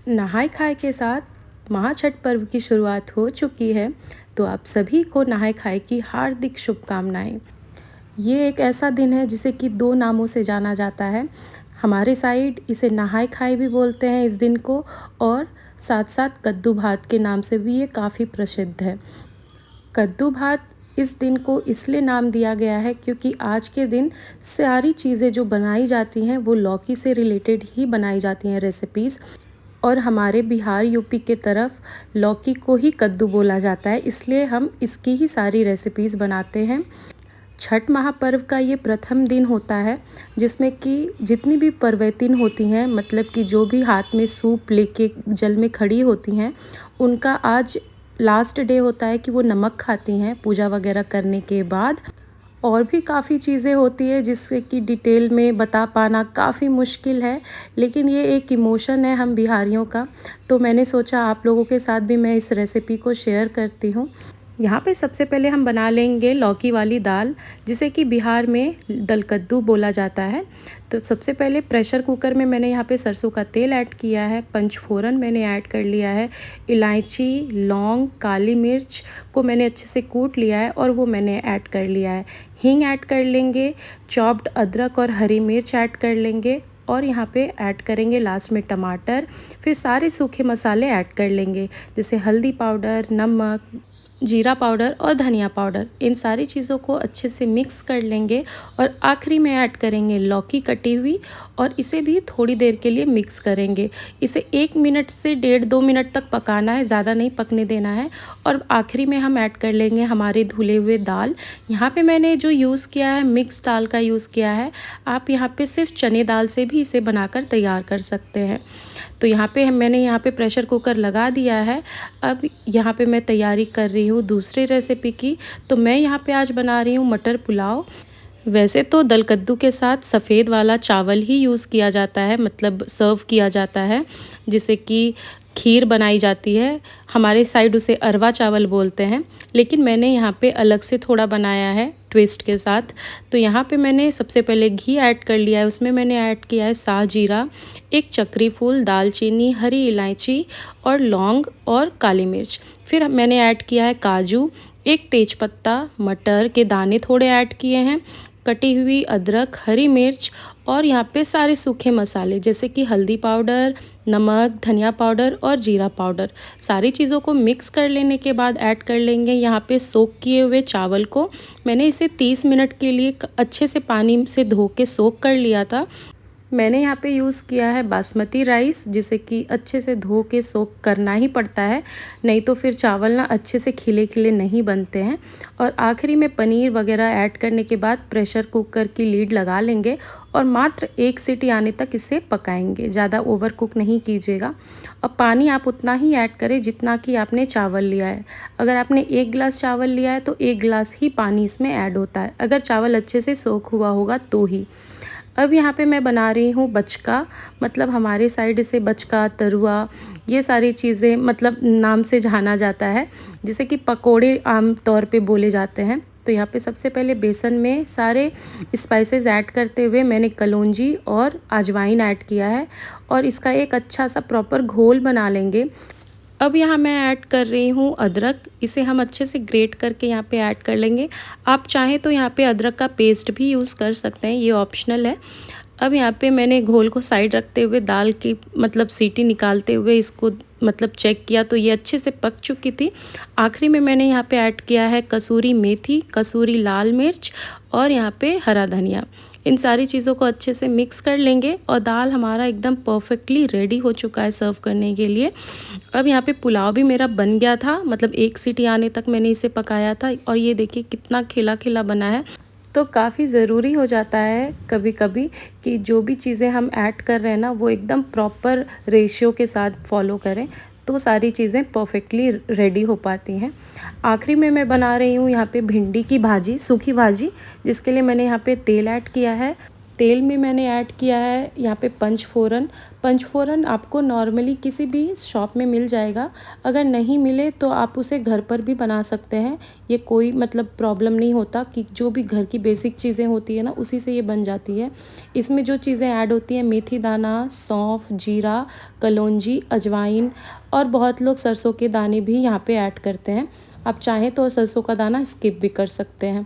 नहाय खाए के साथ महाछठ पर्व की शुरुआत हो चुकी है, तो आप सभी को नहाय खाए की हार्दिक शुभकामनाएं। ये एक ऐसा दिन है जिसे कि दो नामों से जाना जाता है। हमारे साइड इसे नहाय खाए भी बोलते हैं इस दिन को, और साथ साथ कद्दू भात के नाम से भी ये काफ़ी प्रसिद्ध है। कद्दू भात इस दिन को इसलिए नाम दिया गया है क्योंकि आज के दिन सारी चीज़ें जो बनाई जाती हैं वो लौकी से रिलेटेड ही बनाई जाती हैं रेसिपीज़। और हमारे बिहार यूपी के तरफ लौकी को ही कद्दू बोला जाता है, इसलिए हम इसकी ही सारी रेसिपीज़ बनाते हैं। छठ महापर्व का ये प्रथम दिन होता है जिसमें कि जितनी भी पर्वतिन होती हैं, मतलब कि जो भी हाथ में सूप लेके जल में खड़ी होती हैं, उनका आज लास्ट डे होता है कि वो नमक खाती हैं पूजा वगैरह करने के बाद। और भी काफ़ी चीज़ें होती है जिससे कि डिटेल में बता पाना काफ़ी मुश्किल है, लेकिन ये एक इमोशन है हम बिहारियों का, तो मैंने सोचा आप लोगों के साथ भी मैं इस रेसिपी को शेयर करती हूँ। यहाँ पे सबसे पहले हम बना लेंगे लौकी वाली दाल, जिसे कि बिहार में दलकद्दू बोला जाता है। तो सबसे पहले प्रेशर कुकर में मैंने यहाँ पे सरसों का तेल ऐड किया है, पंचफोरन मैंने ऐड कर लिया है, इलायची, लौंग, काली मिर्च को मैंने अच्छे से कूट लिया है और वो मैंने ऐड कर लिया है। हींग ऐड कर लेंगे, चॉप्ड अदरक और हरी मिर्च ऐड कर लेंगे, और यहाँ पे ऐड करेंगे लास्ट में टमाटर। फिर सारे सूखे मसाले ऐड कर लेंगे, जैसे हल्दी पाउडर, नमक, जीरा पाउडर और धनिया पाउडर। इन सारी चीज़ों को अच्छे से मिक्स कर लेंगे और आखिरी में ऐड करेंगे लौकी कटी हुई, और इसे भी थोड़ी देर के लिए मिक्स करेंगे। इसे 1 मिनट से 1.5-2 मिनट तक पकाना है, ज़्यादा नहीं पकने देना है। और आखिरी में हम ऐड कर लेंगे हमारे धुले हुए दाल। यहाँ पे मैंने जो यूज़ किया है मिक्स दाल का यूज़ किया है, आप यहाँ पे सिर्फ चने दाल से भी इसे बनाकर तैयार कर सकते हैं। तो मैंने यहाँ पे प्रेशर कुकर लगा दिया है। अब यहाँ पे मैं तैयारी कर रही हूँ दूसरी रेसिपी की। तो मैं यहाँ पे आज बना रही हूँ मटर पुलाव। वैसे तो दल कद्दू के साथ सफ़ेद वाला चावल ही यूज़ किया जाता है, मतलब सर्व किया जाता है, जिसे कि खीर बनाई जाती है। हमारे साइड उसे अरवा चावल बोलते हैं, लेकिन मैंने यहाँ पे अलग से थोड़ा बनाया है ट्विस्ट के साथ। तो यहाँ पे मैंने सबसे पहले घी ऐड कर लिया है, उसमें मैंने ऐड किया है साह जीरा, एक चक्री फूल, दालचीनी, हरी इलायची और लौंग और काली मिर्च। फिर मैंने ऐड किया है काजू, एक तेज़पत्ता, मटर के दाने थोड़े ऐड किए हैं, कटी हुई अदरक, हरी मिर्च, और यहाँ पे सारे सूखे मसाले जैसे कि हल्दी पाउडर, नमक, धनिया पाउडर और जीरा पाउडर। सारी चीज़ों को मिक्स कर लेने के बाद ऐड कर लेंगे यहाँ पे सोक किए हुए चावल को। मैंने इसे 30 मिनट के लिए अच्छे से पानी से धो के सोक कर लिया था। मैंने यहाँ पे यूज़ किया है बासमती राइस, जिसे कि अच्छे से धो के सोक करना ही पड़ता है, नहीं तो फिर चावल ना अच्छे से खिले खिले नहीं बनते हैं। और आखिरी में पनीर वगैरह ऐड करने के बाद प्रेशर कुकर की लीड लगा लेंगे और मात्र 1 सीटी आने तक इसे पकाएंगे, ज़्यादा ओवर कुक नहीं कीजिएगा। और पानी आप उतना ही ऐड करें जितना कि आपने चावल लिया है। अगर आपने 1 गिलास चावल लिया है तो 1 गिलास ही पानी इसमें ऐड होता है, अगर चावल अच्छे से सोख हुआ होगा तो ही। अब यहाँ पे मैं बना रही हूँ बचका, मतलब हमारे साइड इसे बचका, तरुआ, ये सारी चीज़ें मतलब नाम से जाना जाता है, जिसे कि पकोड़े आम तौर पे बोले जाते हैं। तो यहाँ पे सबसे पहले बेसन में सारे स्पाइसेस ऐड करते हुए मैंने कलौंजी और अजवाइन ऐड किया है, और इसका एक अच्छा सा प्रॉपर घोल बना लेंगे। अब यहाँ मैं ऐड कर रही हूँ अदरक, इसे हम अच्छे से ग्रेट करके यहाँ पे ऐड कर लेंगे। आप चाहें तो यहाँ पे अदरक का पेस्ट भी यूज़ कर सकते हैं, ये ऑप्शनल है। अब यहाँ पे मैंने घोल को साइड रखते हुए दाल की मतलब सीटी निकालते हुए इसको मतलब चेक किया, तो ये अच्छे से पक चुकी थी। आखिरी में मैंने यहाँ पे ऐड किया है कसूरी मेथी, कसूरी लाल मिर्च और यहाँ पे हरा धनिया। इन सारी चीज़ों को अच्छे से मिक्स कर लेंगे और दाल हमारा एकदम परफेक्टली रेडी हो चुका है सर्व करने के लिए। अब यहाँ पे पुलाव भी मेरा बन गया था, मतलब 1 सीटी आने तक मैंने इसे पकाया था, और ये देखिए कितना खिला खिला बना है। तो काफ़ी ज़रूरी हो जाता है कभी कभी कि जो भी चीज़ें हम ऐड कर रहे हैं ना वो एकदम प्रॉपर रेशियो के साथ फॉलो करें, तो सारी चीज़ें परफेक्टली रेडी हो पाती हैं। आखिरी में मैं बना रही हूँ यहाँ पे भिंडी की भाजी, सूखी भाजी, जिसके लिए मैंने यहाँ पे तेल ऐड किया है। तेल में मैंने ऐड किया है यहाँ पे पंचफोरन। पंचफोरन आपको नॉर्मली किसी भी शॉप में मिल जाएगा, अगर नहीं मिले तो आप उसे घर पर भी बना सकते हैं। ये कोई मतलब प्रॉब्लम नहीं होता कि जो भी घर की बेसिक चीज़ें होती है ना उसी से ये बन जाती है। इसमें जो चीज़ें ऐड होती हैं मेथी दाना, सौंफ, जीरा, कलौंजी, अजवाइन और बहुत लोग सरसों के दाने भी यहाँ पे ऐड करते हैं। आप चाहें तो सरसों का दाना स्किप भी कर सकते हैं।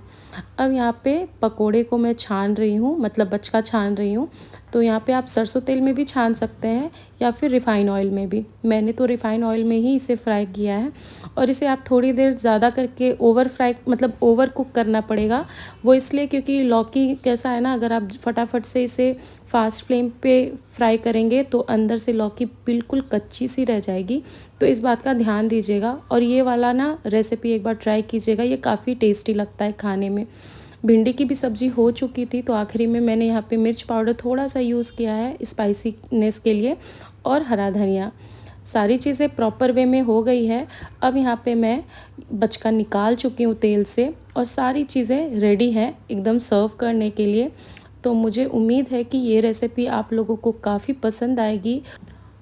अब यहाँ पे पकोड़े को मैं छान रही हूँ, मतलब बचका छान रही हूँ। तो यहाँ पे आप सरसों तेल में भी छान सकते हैं या फिर रिफ़ाइन ऑयल में भी। मैंने तो रिफ़ाइन ऑयल में ही इसे फ्राई किया है। और इसे आप थोड़ी देर ज़्यादा करके ओवर फ्राई मतलब ओवर कुक करना पड़ेगा। वो इसलिए क्योंकि लौकी कैसा है ना, अगर आप फटाफट से इसे फास्ट फ्लेम पे फ्राई करेंगे तो अंदर से लौकी बिल्कुल कच्ची सी रह जाएगी। तो इस बात का ध्यान दीजिएगा और ये वाला ना रेसिपी एक बार ट्राई कीजिएगा, ये काफ़ी टेस्टी लगता है खाने में। भिंडी की भी सब्ज़ी हो चुकी थी तो आखिरी में मैंने यहाँ पे मिर्च पाउडर थोड़ा सा यूज़ किया है स्पाइसीनेस के लिए, और हरा धनिया। सारी चीज़ें प्रॉपर वे में हो गई है। अब यहाँ पे मैं बचका निकाल चुकी हूँ तेल से और सारी चीज़ें रेडी हैं एकदम सर्व करने के लिए। तो मुझे उम्मीद है कि ये रेसिपी आप लोगों को काफ़ी पसंद आएगी।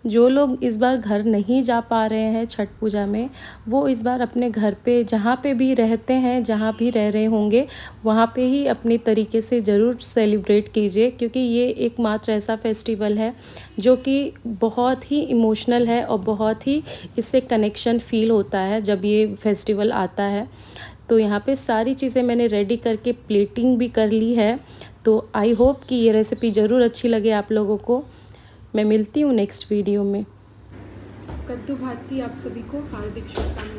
जो लोग इस बार घर नहीं जा पा रहे हैं छठ पूजा में, वो इस बार अपने घर पे जहाँ पे भी रहते हैं, जहाँ भी रह रहे होंगे, वहाँ पे ही अपने तरीके से ज़रूर सेलिब्रेट कीजिए, क्योंकि ये एकमात्र ऐसा फेस्टिवल है जो कि बहुत ही इमोशनल है और बहुत ही इससे कनेक्शन फ़ील होता है जब ये फेस्टिवल आता है। तो यहाँ पे सारी चीज़ें मैंने रेडी करके प्लेटिंग भी कर ली है। तो आई होप कि ये रेसिपी ज़रूर अच्छी लगे आप लोगों को। मैं मिलती हूँ नेक्स्ट वीडियो में। कद्दू भात की आप सभी को हार्दिक शुभकामनाएं।